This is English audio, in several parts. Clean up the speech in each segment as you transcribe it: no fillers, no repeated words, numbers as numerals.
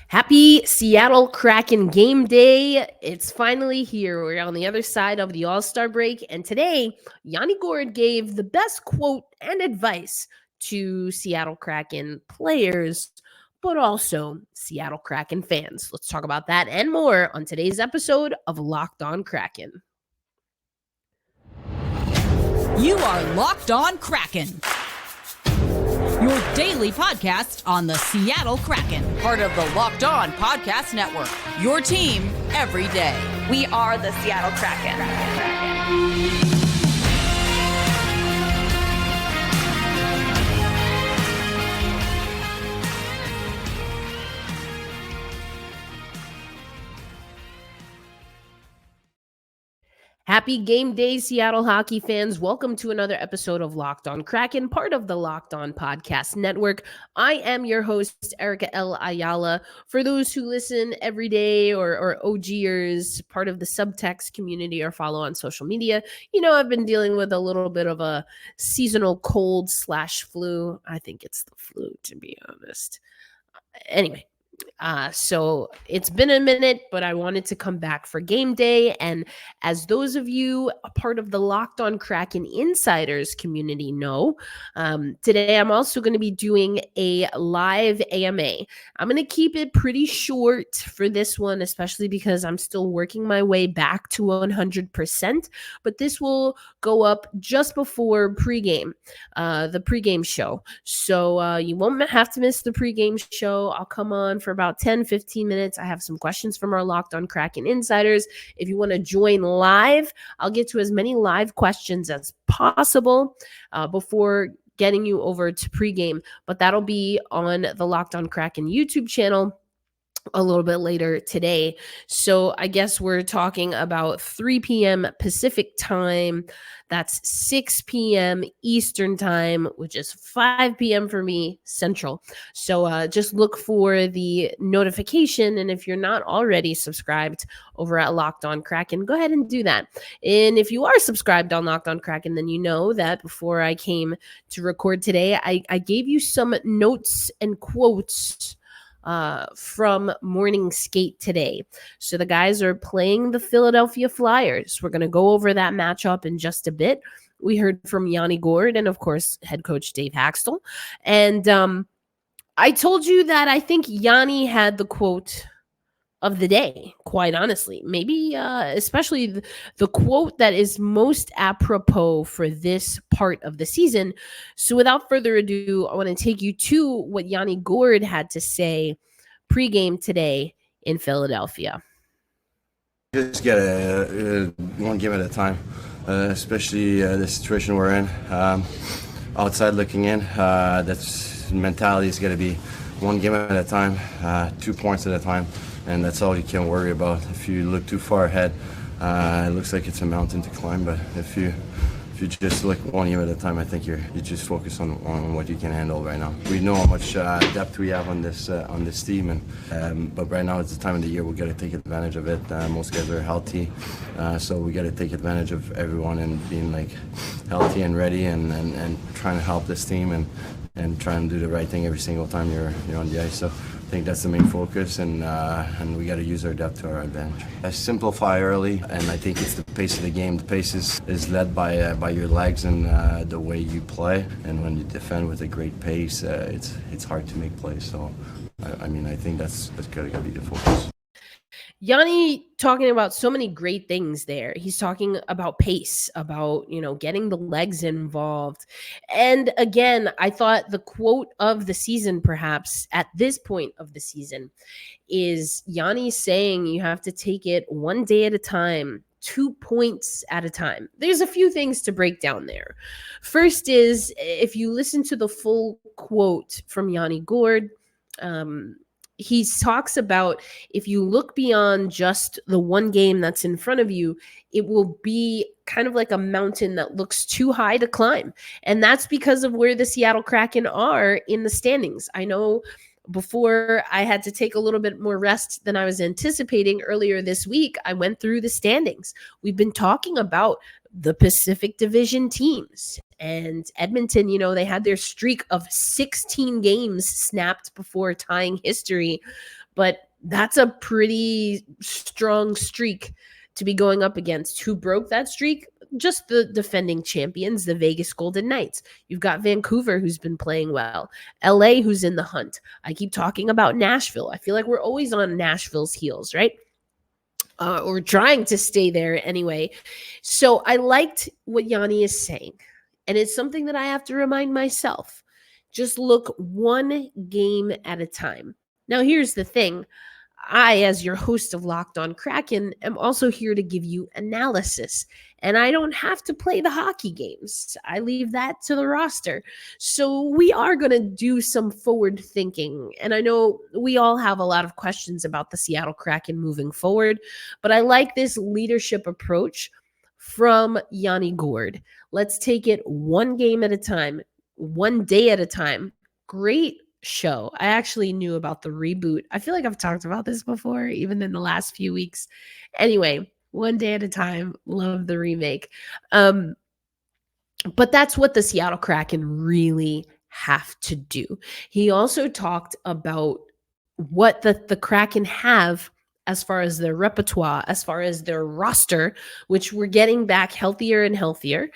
Happy Seattle Kraken game day. It's finally here. We're on the other side of the All-Star break. And today, Yanni Gourde gave the best quote and advice to Seattle Kraken players, but also Seattle Kraken fans. Let's talk about that and more on today's episode of Locked On Kraken. You are Locked On Kraken, your daily podcast on the Seattle Kraken, part of the Locked On Podcast Network, your team every day. We are the Seattle Kraken. Happy game day, Seattle hockey fans. Welcome to another episode of Locked On Kraken, part of the Locked On Podcast Network. I am your host, Erica L. Ayala. For those who listen every day or OGers, part of the subtext community or follow on social media, you know I've been dealing with a little bit of a seasonal cold/flu. I think it's the flu, to be honest. Anyway. So it's been a minute, but I wanted to come back for game day. And as those of you a part of the Locked On Kraken Insiders community know, today I'm also going to be doing a live AMA. I'm going to keep it pretty short for this one, especially because I'm still working my way back to 100%, but this will go up just before pregame, the pregame show. So you won't have to miss the pregame show. I'll come on for about 10-15 minutes. I have some questions from our Locked On Kraken Insiders. If you want to join live, I'll get to as many live questions as possible before getting you over to pregame, but that'll be on the Locked On Kraken YouTube channel a little bit later today. So I guess we're talking about 3 p.m. Pacific time. That's 6 p.m. Eastern time, which is 5 p.m. for me Central. So just look for the notification. And if you're not already subscribed over at Locked On Kraken, go ahead and do that. And if you are subscribed on Locked On Kraken, then you know that before I came to record today, I gave you some notes and quotes from morning skate today. So the guys are playing the Philadelphia Flyers. We're going to go over that matchup in just a bit. We heard from Yanni Gourde and, of course, head coach Dave Hakstol. And I told you that I think Yanni had the quote of the day, quite honestly. Maybe especially the quote that is most apropos for this part of the season. So without further ado, I want to take you to what Yanni Gourde had to say pregame today in Philadelphia. Just get one game at a time, especially the situation we're in. Outside looking in, that's mentality is going to be one game at a time, 2 points at a time. And that's all you can worry about. If you look too far ahead, it looks like it's a mountain to climb. But if you just look one game at a time, I think you just focus on what you can handle right now. We know how much depth we have on this team, but right now it's the time of the year we got to take advantage of it. Most guys are healthy, so we got to take advantage of everyone and being healthy and ready and trying to help this team and trying to do the right thing every single time you're on the ice. So I think that's the main focus, and we got to use our depth to our advantage. I simplify early, and I think it's the pace of the game. The pace is led by your legs and the way you play. And when you defend with a great pace, it's hard to make plays. So, I think that's got to be the focus. Yanni talking about so many great things there. He's talking about pace, about, getting the legs involved. And again, I thought the quote of the season, perhaps at this point of the season, is Yanni saying you have to take it one day at a time, 2 points at a time. There's a few things to break down there. First is, if you listen to the full quote from Yanni Gourde, he talks about if you look beyond just the one game that's in front of you, it will be kind of like a mountain that looks too high to climb. And that's because of where the Seattle Kraken are in the standings. I know before I had to take a little bit more rest than I was anticipating earlier this week, I went through the standings. We've been talking about the Pacific Division teams. And Edmonton, they had their streak of 16 games snapped before tying history. but that's a pretty strong streak to be going up against. Who broke that streak? Just the defending champions, the Vegas Golden Knights. You've got Vancouver, who's been playing well. LA, who's in the hunt. I keep talking about Nashville. I feel like we're always on Nashville's heels, right? Or trying to stay there anyway. So I liked what Yanni is saying. And it's something that I have to remind myself. Just look one game at a time. Now, here's the thing. I, as your host of Locked On Kraken, am also here to give you analysis. And I don't have to play the hockey games. I leave that to the roster. So we are going to do some forward thinking. And I know we all have a lot of questions about the Seattle Kraken moving forward, but I like this leadership approach from Yanni Gourde. Let's take it one game at a time, one day at a time. Great show. I actually knew about the reboot. I feel like I've talked about this before, even in the last few weeks. Anyway, one day at a time. Love the remake. But that's what the Seattle Kraken really have to do. He also talked about what the Kraken have as far as their repertoire, as far as their roster, which we're getting back healthier and healthier.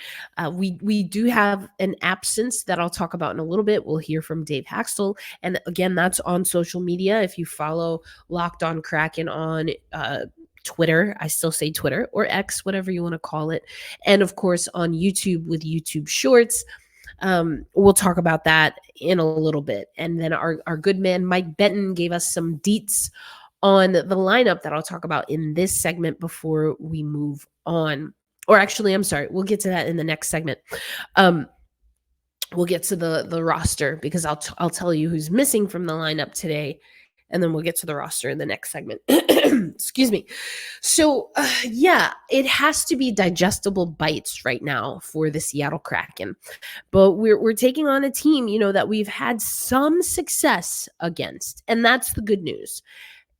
We do have an absence that I'll talk about in a little bit. We'll hear from Dave Haxtell. And again, that's on social media. If you follow Locked On Kraken on Twitter, I still say Twitter, or X, whatever you want to call it. And of course, on YouTube with YouTube Shorts. We'll talk about that in a little bit. And then our good man, Mike Benton, gave us some deets on the lineup that I'll talk about in this segment before we move on. Or actually, I'm sorry, we'll get to that in the next segment. We'll get to the roster because I'll tell you who's missing from the lineup today, and then we'll get to the roster in the next segment. Excuse me. So, yeah, it has to be digestible bites right now for the Seattle Kraken. But we're taking on a team, that we've had some success against, and that's the good news.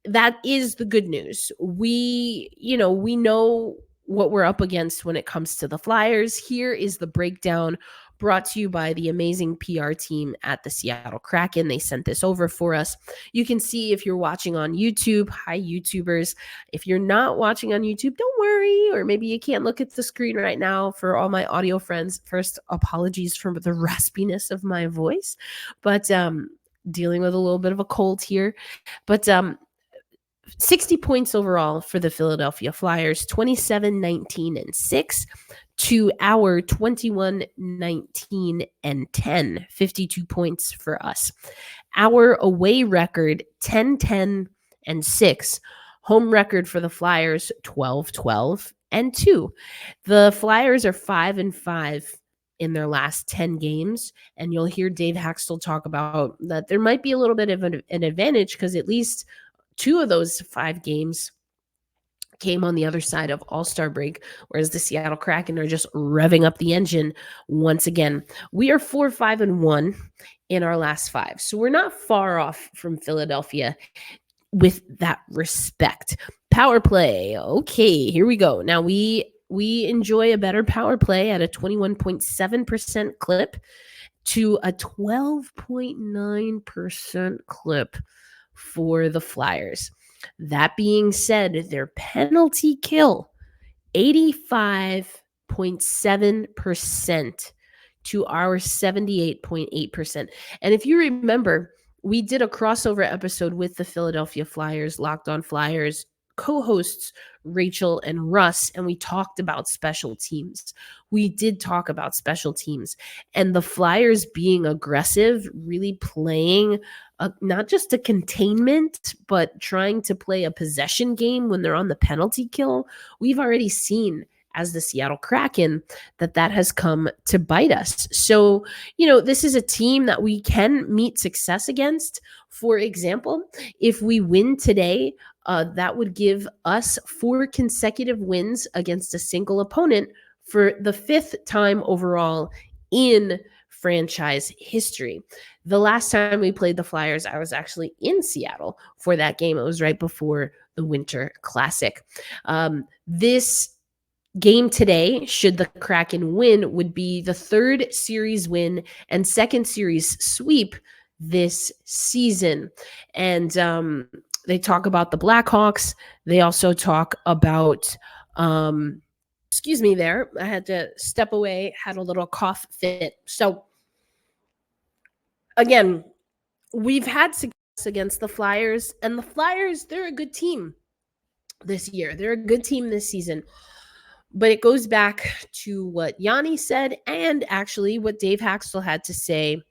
That is the good news. We know what we're up against when it comes to the Flyers. Here is the breakdown brought to you by the amazing PR team at the Seattle Kraken. They sent this over for us. You can see if you're watching on YouTube. Hi, YouTubers. If you're not watching on YouTube, don't worry, or maybe you can't look at the screen right now. For all my audio friends, first, apologies for the raspiness of my voice, but dealing with a little bit of a cold here. But 60 points overall for the Philadelphia Flyers, 27-19-6 to our 21-19-10, 52 points for us. Our away record, 10-10-6. Home record for the Flyers, 12-12-2. The Flyers are 5-5 in their last 10 games, and you'll hear Dave Haxtell talk about that there might be a little bit of an advantage because at least 2 of those 5 games came on the other side of All-Star break, whereas the Seattle Kraken are just revving up the engine once again. We are 4-5-1 in our last 5, so we're not far off from Philadelphia with that respect. Power play. Okay, here we go. Now we enjoy a better power play at a 21.7% clip to a 12.9% clip for the Flyers. That being said, their penalty kill, 85.7% to our 78.8%. And if you remember, we did a crossover episode with the Philadelphia Flyers, Locked On Flyers co-hosts Rachel and Russ, and we talked about special teams. We did talk about special teams and the Flyers being aggressive, really playing not just a containment, but trying to play a possession game when they're on the penalty kill. We've already seen as the Seattle Kraken that has come to bite us. So, this is a team that we can meet success against. For example, if we win today, that would give us 4 consecutive wins against a single opponent for the 5th time overall in franchise history. The last time we played the Flyers, I was actually in Seattle for that game. It was right before the Winter Classic. This game today, should the Kraken win, would be the 3rd series win and 2nd series sweep this season. And They talk about the Blackhawks. They also talk about, excuse me there. I had to step away, had a little cough fit. So again, we've had success against the Flyers, and the Flyers, they're a good team this year. They're a good team this season. But it goes back to what Yanni said and actually what Dave Haxtell had to say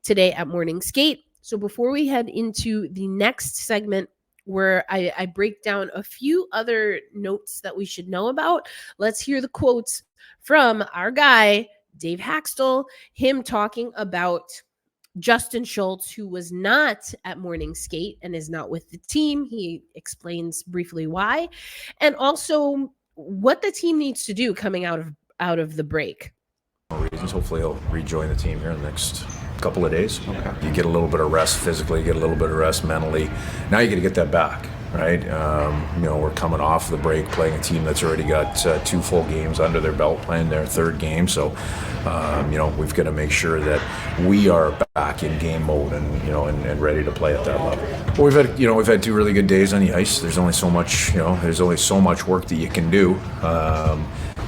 today at Morning Skate. So before we head into the next segment where I break down a few other notes that we should know about, let's hear the quotes from our guy, Dave Haxtell, him talking about Justin Schultz, who was not at Morning Skate and is not with the team. He explains briefly why, and also what the team needs to do coming out of the break. Reasons. Hopefully he'll rejoin the team here in the next couple of days. Okay. You get a little bit of rest physically, get a little bit of rest mentally. Now you got to get that back, right? We're coming off the break playing a team that's already got 2 full games under their belt, playing their 3rd game. So, we've got to make sure that we are back in game mode and ready to play at that level. Well, we've had 2 really good days on the ice. There's only so much, there's only so much work that you can do.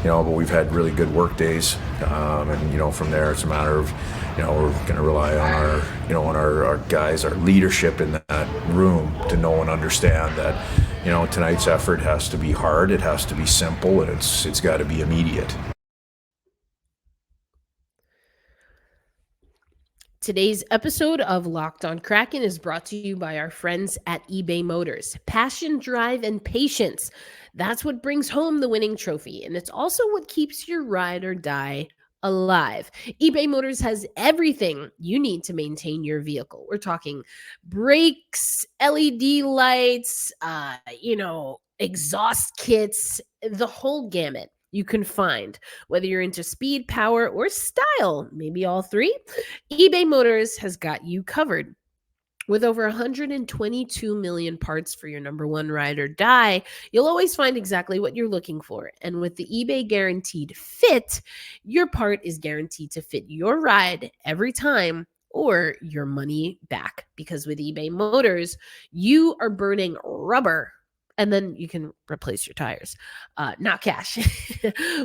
But we've had really good work days, and from there it's a matter of, we're going to rely on our guys, our leadership in that room to know and understand that, tonight's effort has to be hard, it has to be simple, and it's got to be immediate. Today's episode of Locked On Kraken is brought to you by our friends at eBay Motors. Passion, drive, and patience. That's what brings home the winning trophy, and it's also what keeps your ride or die alive. eBay Motors has everything you need to maintain your vehicle. We're talking brakes, LED lights, exhaust kits, the whole gamut. You can find, whether you're into speed, power, or style, maybe all 3, eBay Motors has got you covered. With over 122 million parts for your number 1 ride or die, you'll always find exactly what you're looking for. And with the eBay Guaranteed Fit, your part is guaranteed to fit your ride every time or your money back. Because with eBay Motors, you are burning rubber, and then you can replace your tires, not cash.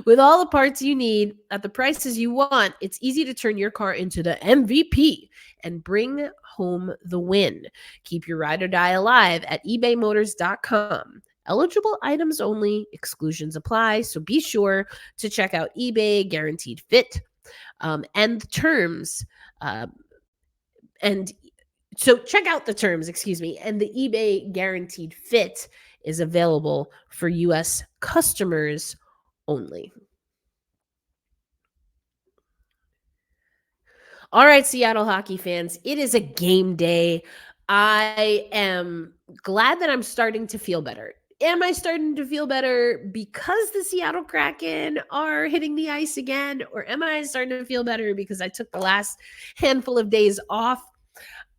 With all the parts you need at the prices you want, it's easy to turn your car into the MVP and bring home the win. Keep your ride or die alive at ebaymotors.com. Eligible items only, exclusions apply, so be sure to check out eBay Guaranteed Fit and the terms. So check out the terms, and the eBay Guaranteed Fit is available for U.S. customers only. All right, Seattle hockey fans, it is a game day. I am glad that I'm starting to feel better. Am I starting to feel better because the Seattle Kraken are hitting the ice again? Or am I starting to feel better because I took the last handful of days off?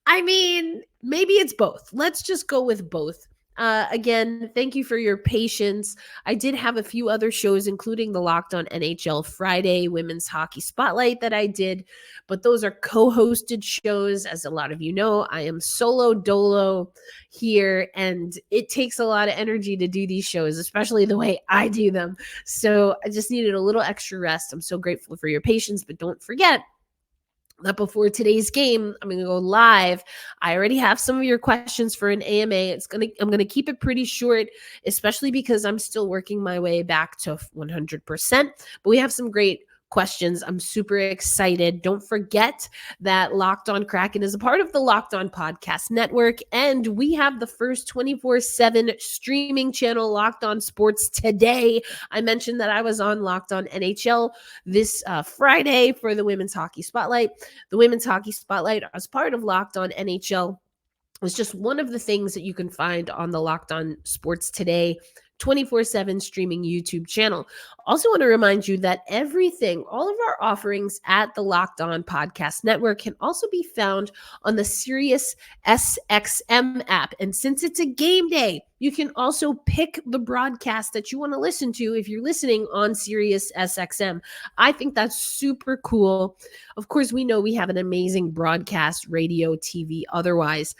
I mean, maybe it's both. Let's just go with both. Again, thank you for your patience. I did have a few other shows, including the Locked On NHL Friday Women's Hockey Spotlight that I did, but those are co-hosted shows. As a lot of you know, I am solo dolo here, and it takes a lot of energy to do these shows, especially the way I do them. So I just needed a little extra rest. I'm so grateful for your patience, but don't forget that before today's game, I'm going to go live. I already have some of your questions for an AMA. I'm going to keep it pretty short, especially because I'm still working my way back to 100%. But we have some great questions. I'm super excited. Don't forget that Locked On Kraken is a part of the Locked On Podcast Network, and we have the first 24/7 streaming channel, Locked On Sports Today. I mentioned that I was on Locked On NHL this Friday for the Women's Hockey Spotlight. The Women's Hockey Spotlight, as part of Locked On NHL, was just one of the things that you can find on the Locked On Sports Today 24/7 streaming YouTube channel. Also want to remind you that all of our offerings at the Locked On Podcast Network can also be found on the Sirius SXM app. And since it's a game day, you can also pick the broadcast that you want to listen to if you're listening on Sirius SXM. I think that's super cool. Of course, we know we have an amazing broadcast, radio, TV, otherwise.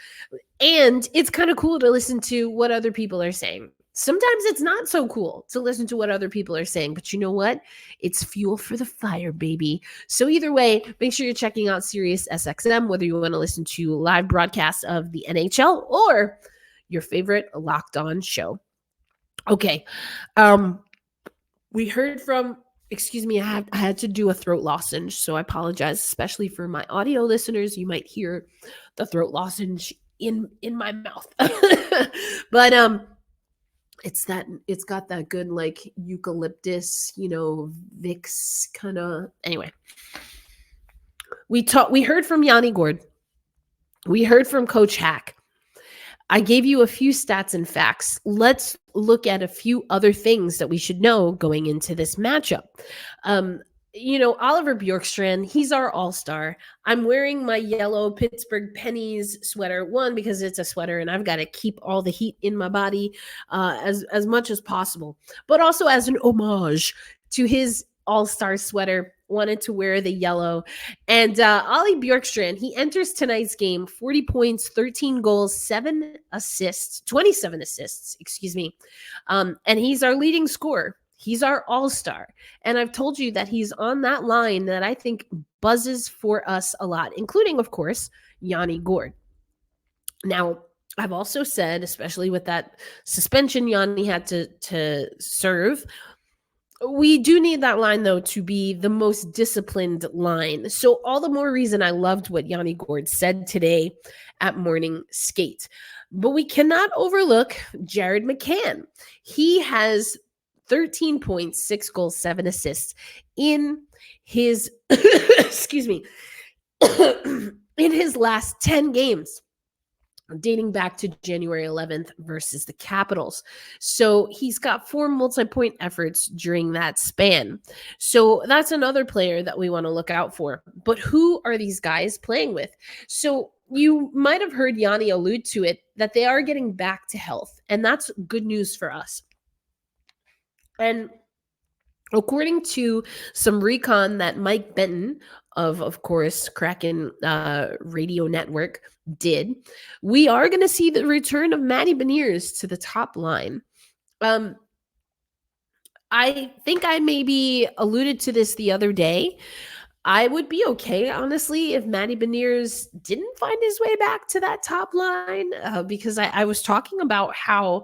And it's kind of cool to listen to what other people are saying. Sometimes it's not so cool to listen to what other people are saying, but you know what? It's fuel for the fire, baby. So either way, make sure you're checking out Sirius SXM, whether you want to listen to live broadcasts of the NHL or your favorite Locked On show. Okay. We heard from, excuse me, I had to do a throat lozenge, so I apologize, especially for my audio listeners. You might hear the throat lozenge in my mouth. But it's got that good like eucalyptus, Vicks kind of. Anyway, we heard from Yanni Gourde. We heard from Coach Hack. I gave you a few stats and facts. Let's look at a few other things that we should know going into this matchup. Oliver Bjorkstrand, he's our all-star. I'm wearing my yellow Pittsburgh Pennies sweater, one, because it's a sweater and I've got to keep all the heat in my body as much as possible, but also as an homage to his all-star sweater, wanted to wear the yellow. And Ollie Bjorkstrand, he enters tonight's game, 40 points, 13 goals, 27 assists, excuse me. And he's our leading scorer. He's our all-star. And I've told you that he's on that line that I think buzzes for us a lot, including, of course, Yanni Gourde. Now, I've also said, especially with that suspension Yanni had to serve, we do need that line, though, to be the most disciplined line. So all the more reason I loved what Yanni Gourde said today at morning skate. But we cannot overlook Jared McCann. He has 13 points, 6 goals, 7 assists in his, excuse me, in his last 10 games, dating back to January 11th versus the Capitals. So he's got 4 multi-point efforts during that span. So that's another player that we want to look out for. But who are these guys playing with? So you might have heard Yanni allude to it, that they are getting back to health. And that's good news for us. And according to some recon that Mike Benton of course, Kraken radio network did, we are going to see the return of Matty Beniers to the top line. I think I maybe alluded to this the other day. I would be okay, honestly, if Matty Beniers didn't find his way back to that top line, because I was talking about how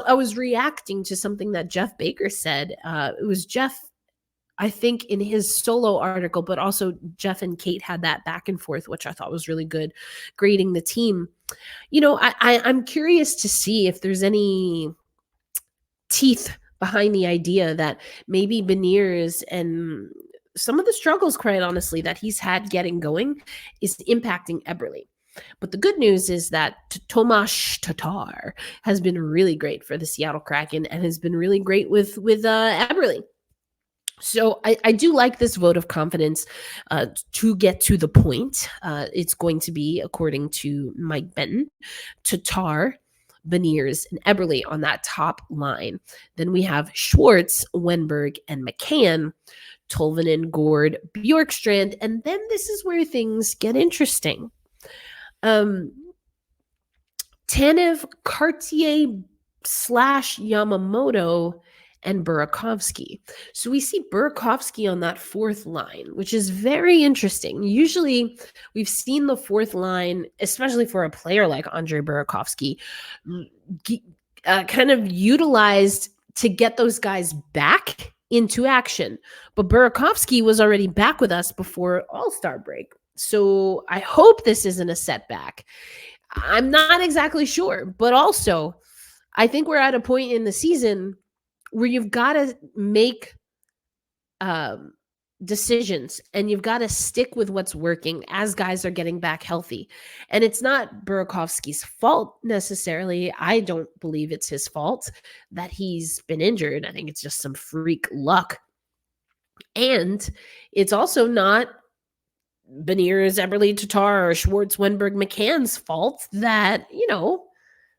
I was reacting to something that Jeff Baker said. It was Jeff, I think, in his solo article, but also Jeff and Kate had that back and forth, which I thought was really good, grading the team. I'm curious to see if there's any teeth behind the idea that maybe Beniers and some of the struggles, quite honestly, that he's had getting going is impacting Eberle. But the good news is that Tomas Tatar has been really great for the Seattle Kraken and has been really great with Eberle. So I do like this vote of confidence to get to the point. It's going to be, according to Mike Benton, Tatar, Beniers, and Eberle on that top line. Then we have Schwartz, Wenberg, and McCann, Tolvanen, Gourde, Bjorkstrand, and then this is where things get interesting. Tanev, Cartier / Yamamoto, and Burakovsky. So we see Burakovsky on that fourth line, which is very interesting. Usually we've seen the fourth line, especially for a player like Andre Burakovsky, kind of utilized to get those guys back into action. But Burakovsky was already back with us before All-Star break. So I hope this isn't a setback. I'm not exactly sure, but also I think we're at a point in the season where you've got to make decisions, and you've got to stick with what's working as guys are getting back healthy. And it's not Burakovsky's fault necessarily. I don't believe it's his fault that he's been injured. I think it's just some freak luck. And it's also not Beniers, Eberle, Tatar, or Schwartz, Wenberg, McCann's fault that,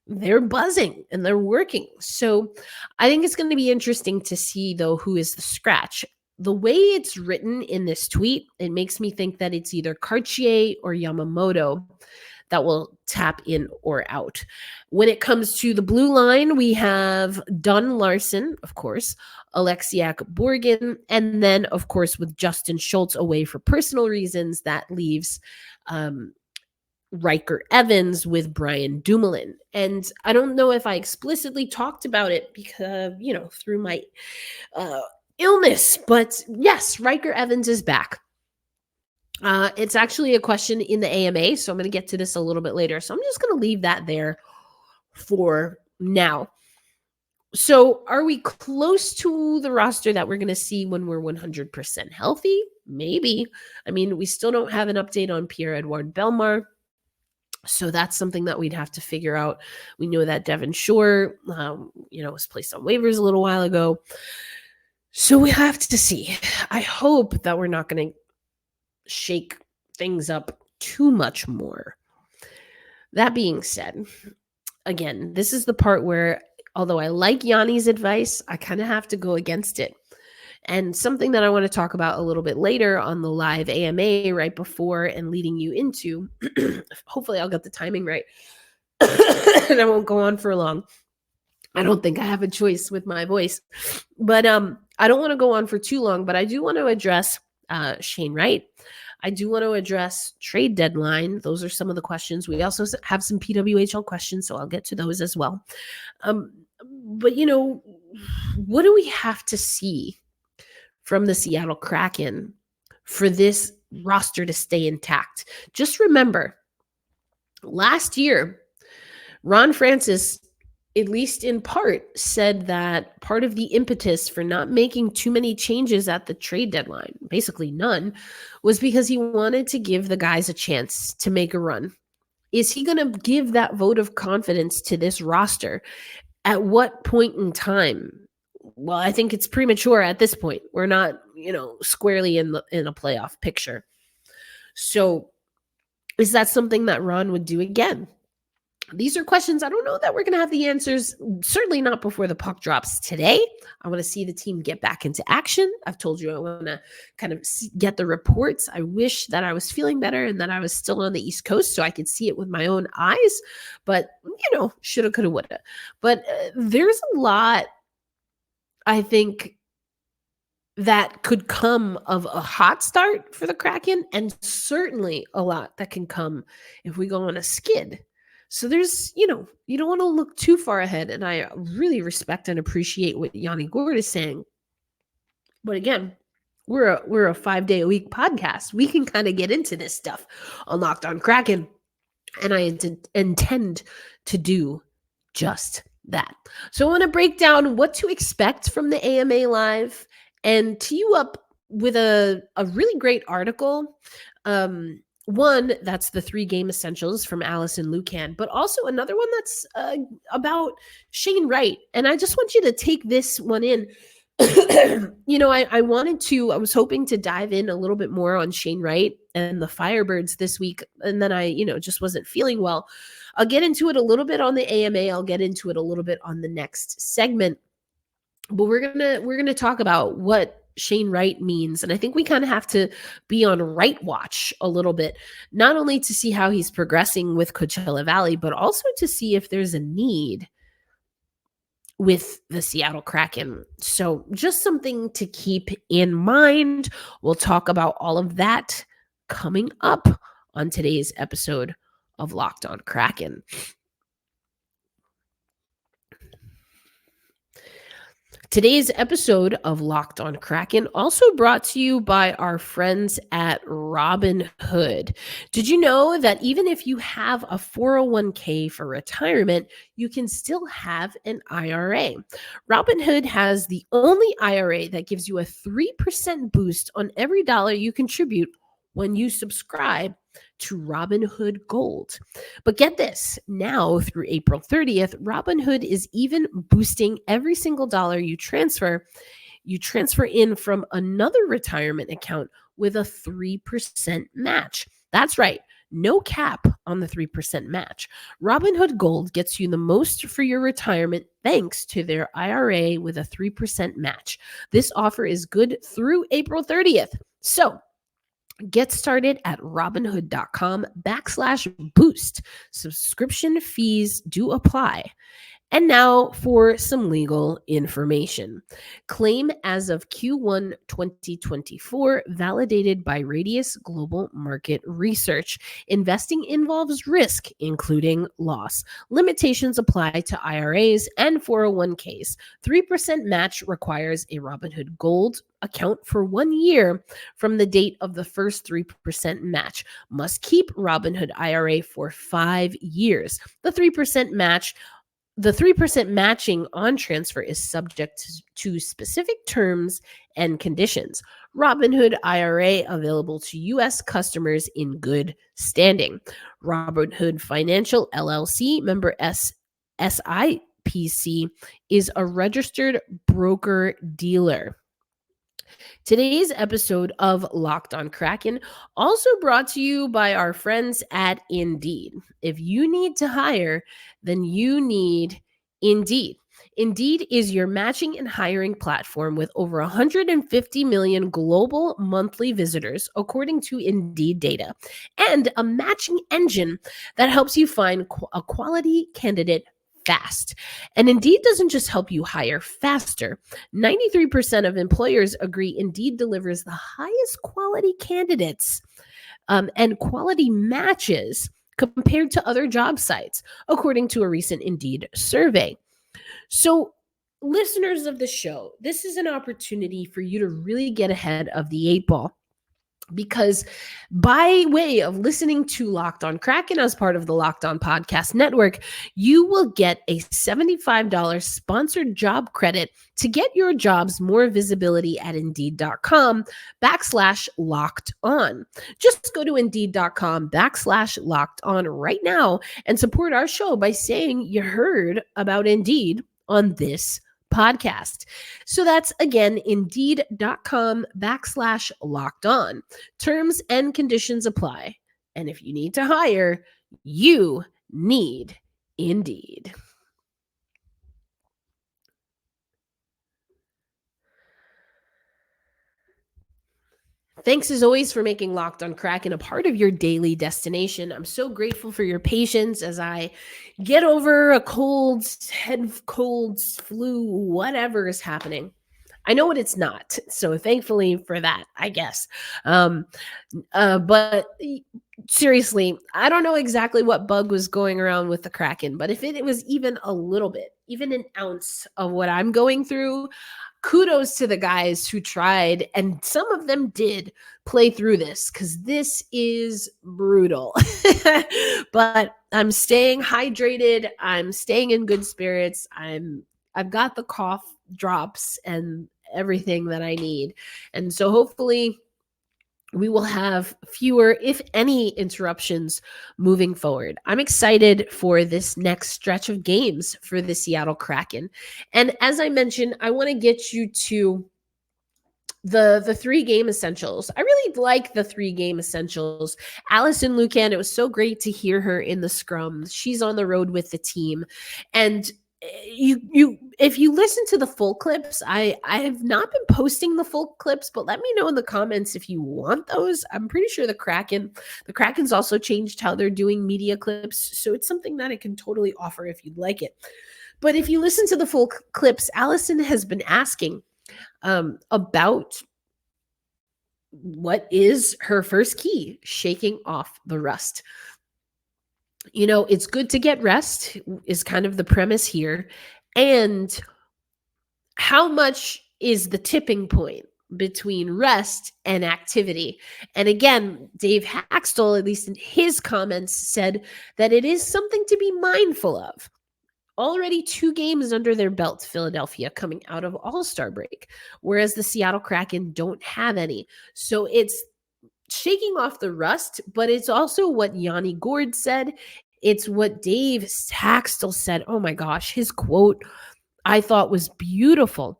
they're buzzing and they're working. So I think it's going to be interesting to see, though, who is the scratch. The way it's written in this tweet, it makes me think that it's either Cartier or Yamamoto that will tap in or out. When it comes to the blue line, we have Dunn Larson, of course, Alexiak Borgen, and then, of course, with Justin Schultz away for personal reasons, that leaves Riker Evans with Brian Dumoulin. And I don't know if I explicitly talked about it because, through my illness, but yes, Riker Evans is back. It's actually a question in the AMA, so I'm going to get to this a little bit later. So I'm just going to leave that there for now. So are we close to the roster that we're going to see when we're 100% healthy? Maybe. I mean, we still don't have an update on Pierre-Edouard Bellemare. So that's something that we'd have to figure out. We know that Devin Shore, was placed on waivers a little while ago. So we have to see. I hope that we're not going to shake things up too much more. That being said, again, this is the part where, although I like Yanni's advice, I kind of have to go against it. And something that I want to talk about a little bit later on the live AMA right before and leading you into, hopefully I'll get the timing right, and I won't go on for long. I don't think I have a choice with my voice, but I don't want to go on for too long, but I do want to address Shane Wright. I do want to address trade deadline. Those are some of the questions. We also have some PWHL questions, so I'll get to those as well. But, what do we have to see from the Seattle Kraken for this roster to stay intact? Just remember, last year, Ron Francis, at least in part, said that part of the impetus for not making too many changes at the trade deadline, basically none, was because he wanted to give the guys a chance to make a run. Is he going to give that vote of confidence to this roster? At what point in time? Well, I think it's premature at this point. We're not, squarely in a playoff picture. So is that something that Ron would do again? These are questions I don't know that we're going to have the answers, certainly not before the puck drops today. I want to see the team get back into action. I've told you I want to kind of get the reports. I wish that I was feeling better and that I was still on the East Coast so I could see it with my own eyes. But, shoulda, coulda, woulda. But there's a lot, I think, that could come of a hot start for the Kraken, and certainly a lot that can come if we go on a skid. So there's, you don't want to look too far ahead. And I really respect and appreciate what Yanni Gourde is saying. But again, we're a 5-day-a-week podcast. We can kind of get into this stuff on Locked On Kraken. And I intend to do just that. So I want to break down what to expect from the AMA Live and tee you up with a really great article. One, that's the 3-game essentials from Allison Lucan, but also another one that's about Shane Wright. And I just want you to take this one in. I was hoping to dive in a little bit more on Shane Wright and the Firebirds this week. And then I, just wasn't feeling well. I'll get into it a little bit on the AMA. I'll get into it a little bit on the next segment. But we're going to talk about what Shane Wright means. And I think we kind of have to be on Wright watch a little bit, not only to see how he's progressing with Coachella Valley, but also to see if there's a need with the Seattle Kraken. So just something to keep in mind. We'll talk about all of that coming up on today's episode of Locked On Kraken. Today's episode of Locked on Kraken also brought to you by our friends at Robinhood. Did you know that even if you have a 401k for retirement, you can still have an IRA? Robinhood has the only IRA that gives you a 3% boost on every dollar you contribute when you subscribe to Robinhood Gold. But get this, now through April 30th, Robinhood is even boosting every single dollar you transfer in from another retirement account with a 3% match. That's right. No cap on the 3% match. Robinhood Gold gets you the most for your retirement thanks to their IRA with a 3% match. This offer is good through April 30th. So get started at robinhood.com/boost. Subscription fees do apply. And now for some legal information. Claim as of Q1 2024, validated by Radius Global Market Research. Investing involves risk, including loss. Limitations apply to IRAs and 401ks. 3% match requires a Robinhood Gold account for 1 year from the date of the first 3% match. Must keep Robinhood IRA for 5 years. The 3% matching on transfer is subject to specific terms and conditions. Robinhood IRA available to U.S. customers in good standing. Robinhood Financial LLC, member SIPC, is a registered broker-dealer. Today's episode of Locked on Kraken also brought to you by our friends at Indeed. If you need to hire, then you need Indeed. Indeed is your matching and hiring platform with over 150 million global monthly visitors, according to Indeed data, and a matching engine that helps you find a quality candidate fast. And Indeed doesn't just help you hire faster. 93% of employers agree Indeed delivers the highest quality candidates and quality matches compared to other job sites, according to a recent Indeed survey. So, listeners of the show, this is an opportunity for you to really get ahead of the 8 ball. Because by way of listening to Locked on Kraken as part of the Locked on Podcast Network, you will get a $75 sponsored job credit to get your jobs more visibility at Indeed.com/locked on. Just go to Indeed.com/locked on right now and support our show by saying you heard about Indeed on this podcast. So that's again, Indeed.com/locked on. Terms and conditions apply. And if you need to hire, you need Indeed. Thanks as always for making Locked on Kraken a part of your daily destination. I'm so grateful for your patience as I get over a cold, head colds, flu, whatever is happening. I know what it's not, so thankfully for that, I guess. But seriously, I don't know exactly what bug was going around with the Kraken, but if it was even a little bit, even an ounce of what I'm going through, kudos to the guys who tried, and some of them did play through this because this is brutal. But I'm staying hydrated. I'm staying in good spirits. I've got the cough drops and everything that I need. And so hopefully we will have fewer, if any, interruptions moving forward. I'm excited for this next stretch of games for the Seattle Kraken. And as I mentioned, I want to get you to the 3-game essentials. I really like the 3-game essentials. Allison Lucan, it was so great to hear her in the scrum. She's on the road with the team. And if you listen to the full clips, I have not been posting the full clips, but let me know in the comments if you want those. I'm pretty sure the Kraken's also changed how they're doing media clips, so it's something that I can totally offer if you'd like it. But if you listen to the full clips, Allison has been asking about what is her first key, shaking off the rust. You know, it's good to get rest is kind of the premise here. And how much is the tipping point between rest and activity? And again, Dave Haxtell, at least in his comments, said that it is something to be mindful of. Already 2 games under their belt, Philadelphia, coming out of All-Star break, whereas the Seattle Kraken don't have any. So it's shaking off the rust, but it's also what Yanni Gourde said. It's what Dave Haxtell said. Oh my gosh, his quote I thought was beautiful.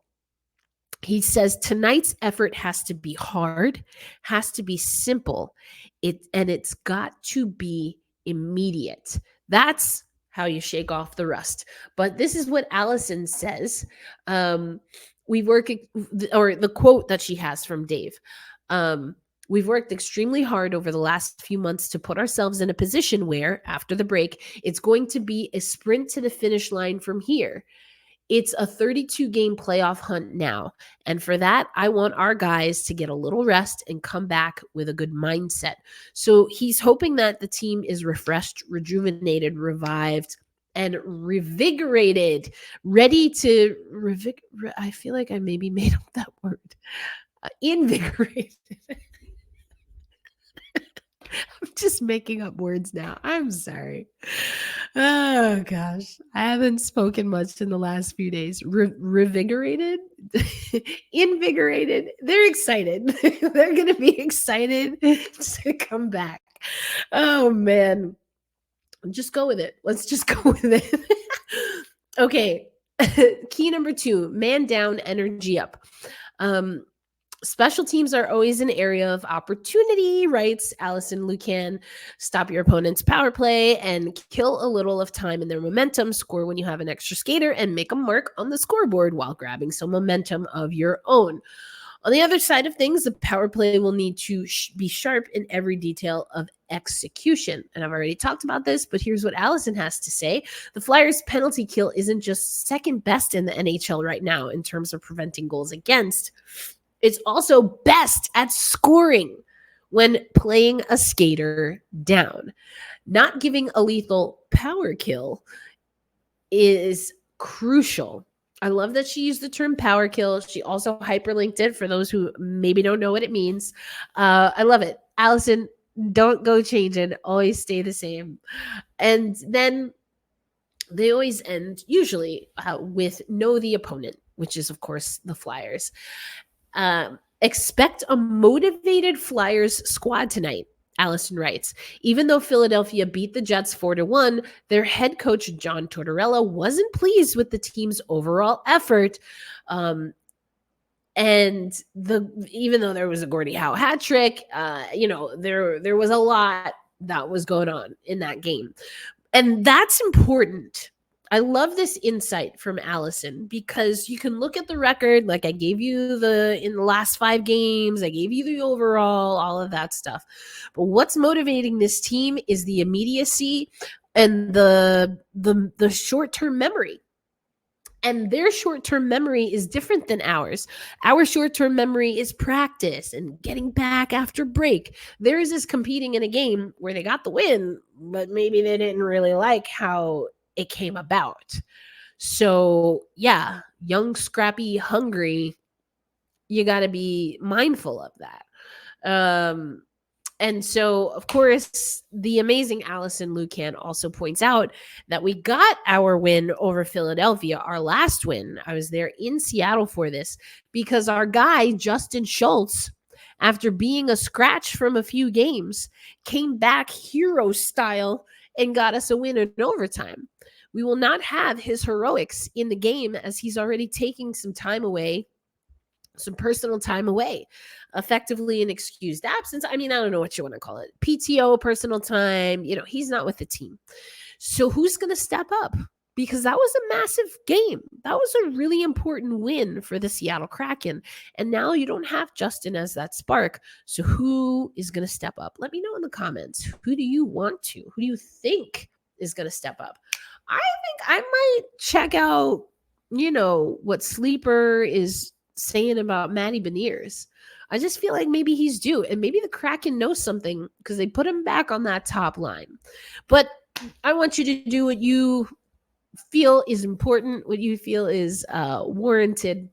He says, tonight's effort has to be hard, has to be simple, and it's got to be immediate. That's how you shake off the rust. But this is what Allison says. We work, or the quote that she has from Dave. We've worked extremely hard over the last few months to put ourselves in a position where, after the break, it's going to be a sprint to the finish line from here. It's a 32-game playoff hunt now. And for that, I want our guys to get a little rest and come back with a good mindset. So he's hoping that the team is refreshed, rejuvenated, revived, and revigorated, ready to I feel like I maybe made up that word. Invigorated. I'm just making up words now. I'm sorry. Oh, gosh. I haven't spoken much in the last few days. Revigorated? Invigorated? They're excited. They're going to be excited to come back. Oh, man. Just go with it. Let's just go with it. Okay. Key number 2, man down, energy up. Special teams are always an area of opportunity, writes Allison Lucan. Stop your opponent's power play and kill a little of time in their momentum. Score when you have an extra skater and make a mark on the scoreboard while grabbing some momentum of your own. On the other side of things, the power play will need to be sharp in every detail of execution. And I've already talked about this, but here's what Allison has to say. The Flyers' penalty kill isn't just second best in the NHL right now in terms of preventing goals against. It's also best at scoring when playing a skater down. Not giving a lethal power kill is crucial. I love that she used the term power kill. She also hyperlinked it for those who maybe don't know what it means. I love it. Allison, don't go changing. Always stay the same. And then they always end usually with know the opponent, which is, of course, the Flyers. Expect a motivated Flyers squad tonight, Allison writes. Even though Philadelphia beat the Jets 4-1, their head coach, John Tortorella, wasn't pleased with the team's overall effort. And even though there was a Gordie Howe hat trick, there was a lot that was going on in that game. And that's important. I love this insight from Allison because you can look at the record, like I gave you in the last 5 games, I gave you the overall, all of that stuff. But what's motivating this team is the immediacy and the short-term memory. And their short-term memory is different than ours. Our short-term memory is practice and getting back after break. Theirs is competing in a game where they got the win, but maybe they didn't really like how it came about. So yeah, young, scrappy, hungry, you got to be mindful of that. And so, of course, the amazing Allison Lucan also points out that we got our win over Philadelphia, our last win. I was there in Seattle for this because our guy, Justin Schultz, after being a scratch from a few games, came back hero style and got us a win in overtime. We will not have his heroics in the game as he's already taking some time away, some personal time away, effectively an excused absence. I mean, I don't know what you want to call it. PTO, personal time, he's not with the team. So who's going to step up? Because that was a massive game. That was a really important win for the Seattle Kraken. And now you don't have Justin as that spark. So who is going to step up? Let me know in the comments. Who do you want to? Who do you think is going to step up? I think I might check out, what Sleeper is saying about Matty Beniers. I just feel like maybe he's due. And maybe the Kraken knows something because they put him back on that top line. But I want you to do what you feel is important, what you feel is warranted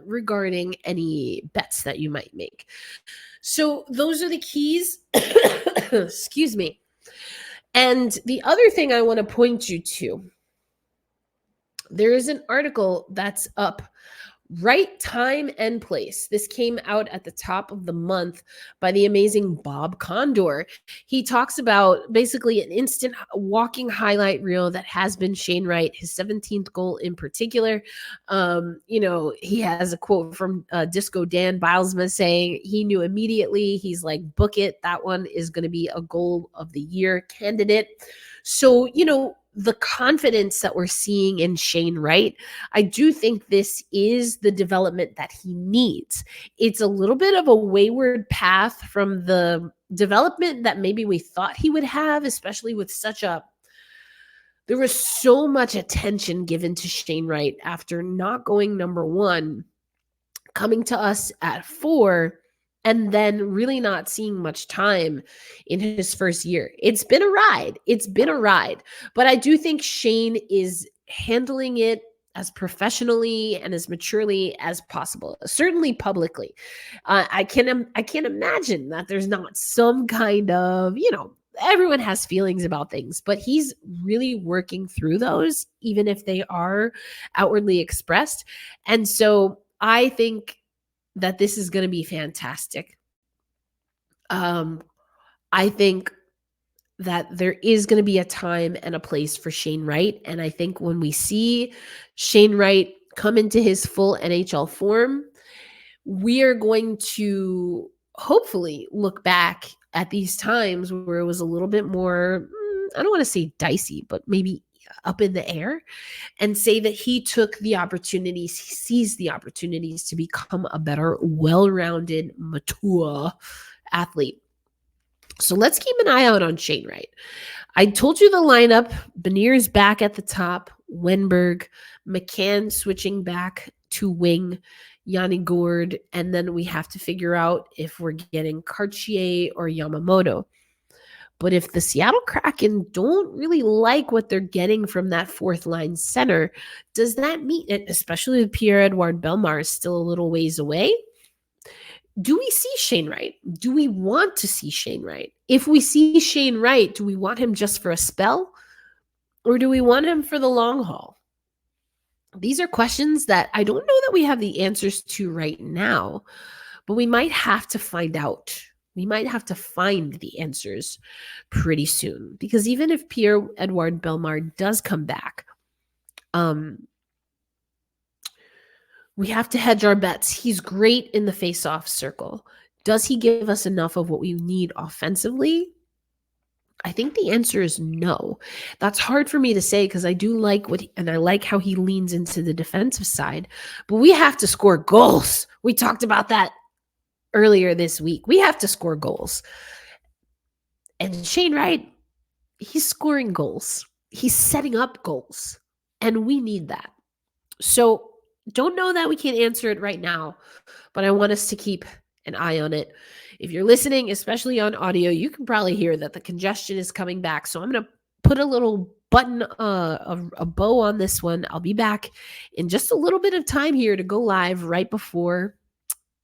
regarding any bets that you might make. So those are the keys. Excuse me. And the other thing I want to point you to, there is an article that's up, Right Time and Place. This came out at the top of the month by the amazing Bob Condor. He talks about basically an instant walking highlight reel that has been Shane Wright, his 17th goal in particular. He has a quote from Disco Dan Bilesma saying he knew immediately. He's like, book it. That one is going to be a goal of the year candidate. So, the confidence that we're seeing in Shane Wright, I do think this is the development that he needs. It's a little bit of a wayward path from the development that maybe we thought he would have, especially with there was so much attention given to Shane Wright after not going number 1, coming to us at 4, and then really not seeing much time in his first year. It's been a ride. But I do think Shane is handling it as professionally and as maturely as possible, certainly publicly. I can't imagine that there's not some kind of, everyone has feelings about things, but he's really working through those, even if they are outwardly expressed. And so I think that this is going to be fantastic. I think that there is going to be a time and a place for Shane Wright. And I think when we see Shane Wright come into his full NHL form, we are going to hopefully look back at these times where it was a little bit more, I don't want to say dicey, but maybe up in the air, and say that he took the opportunities, he seized the opportunities to become a better, well-rounded, mature athlete. So let's keep an eye out on Shane Wright. I told you the lineup. Beniers back at the top, Wenberg, McCann switching back to wing, Yanni Gourde, and then we have to figure out if we're getting Cartier or Yamamoto. But if the Seattle Kraken don't really like what they're getting from that fourth line center, does that mean, especially with Pierre-Edouard Bellemare is still a little ways away, do we see Shane Wright? Do we want to see Shane Wright? If we see Shane Wright, do we want him just for a spell? Or do we want him for the long haul? These are questions that I don't know that we have the answers to right now, but we might have to find out. We might have to find the answers pretty soon, because even if Pierre-Edouard Bellemare does come back, we have to hedge our bets. He's great in the face-off circle. Does he give us enough of what we need offensively? I think the answer is no. That's hard for me to say because I do like and I like how he leans into the defensive side, but we have to score goals. We talked about that earlier this week. We have to score goals. And Shane Wright, he's scoring goals. He's setting up goals. And we need that. So don't know that we can't answer it right now, but I want us to keep an eye on it. If you're listening, especially on audio, you can probably hear that the congestion is coming back. So I'm going to put a little button, a bow on this one. I'll be back in just a little bit of time here to go live right before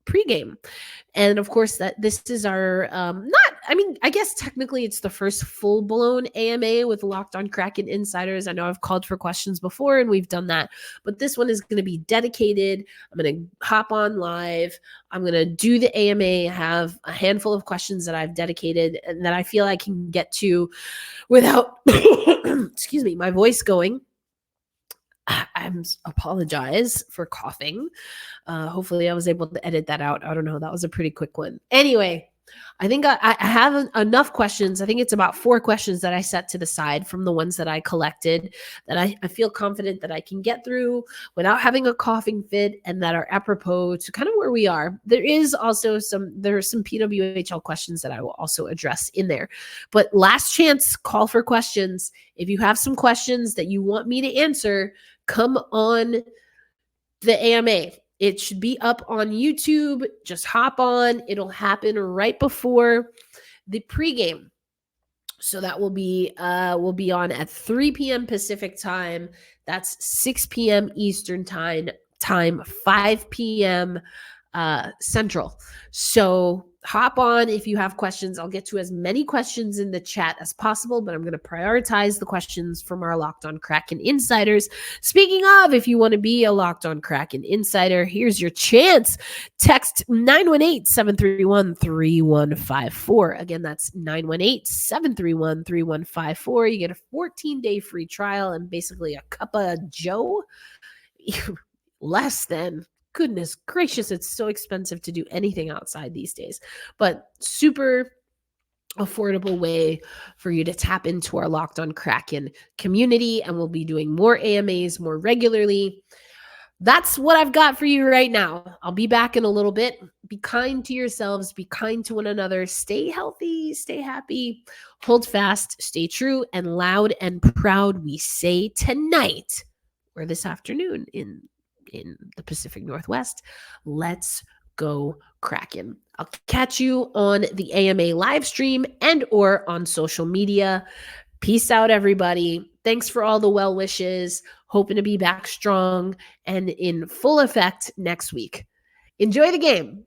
pregame. And of course, that this is our I guess technically it's the first full-blown AMA with Locked On Kraken Insiders. I know I've called for questions before and we've done that, but this one is going to be dedicated. I'm going to hop on live. I'm going to do the AMA, have a handful of questions that I've dedicated and that I feel I can get to without, excuse me, my voice going. I apologize for coughing. Hopefully I was able to edit that out. I don't know. That was a pretty quick one. Anyway, I think I have enough questions. I think it's about 4 questions that I set to the side from the ones that I collected that I feel confident that I can get through without having a coughing fit and that are apropos to kind of where we are. There are some PWHL questions that I will also address in there. But last chance, call for questions. If you have some questions that you want me to answer, come on the AMA. It should be up on YouTube. Just hop on. It'll happen right before the pregame. So that will be on at 3 p.m. Pacific time. That's 6 p.m. Eastern time, 5 p.m. Central. So hop on if you have questions. I'll get to as many questions in the chat as possible, but I'm going to prioritize the questions from our Locked On Kraken insiders. Speaking of, if you want to be a Locked On Kraken insider, here's your chance. Text 918-731-3154. Again, that's 918-731-3154. You get a 14-day free trial and basically a cup of Joe. Less than. Goodness gracious, it's so expensive to do anything outside these days, but super affordable way for you to tap into our Locked On Kraken community, and we'll be doing more AMAs more regularly. That's what I've got for you right now. I'll be back in a little bit. Be kind to yourselves, be kind to one another, stay healthy, stay happy, hold fast, stay true, and loud and proud we say tonight or this afternoon in the Pacific Northwest. Let's go Kraken. I'll catch you on the AMA live stream and or on social media. Peace out, everybody. Thanks for all the well wishes. Hoping to be back strong and in full effect next week. Enjoy the game.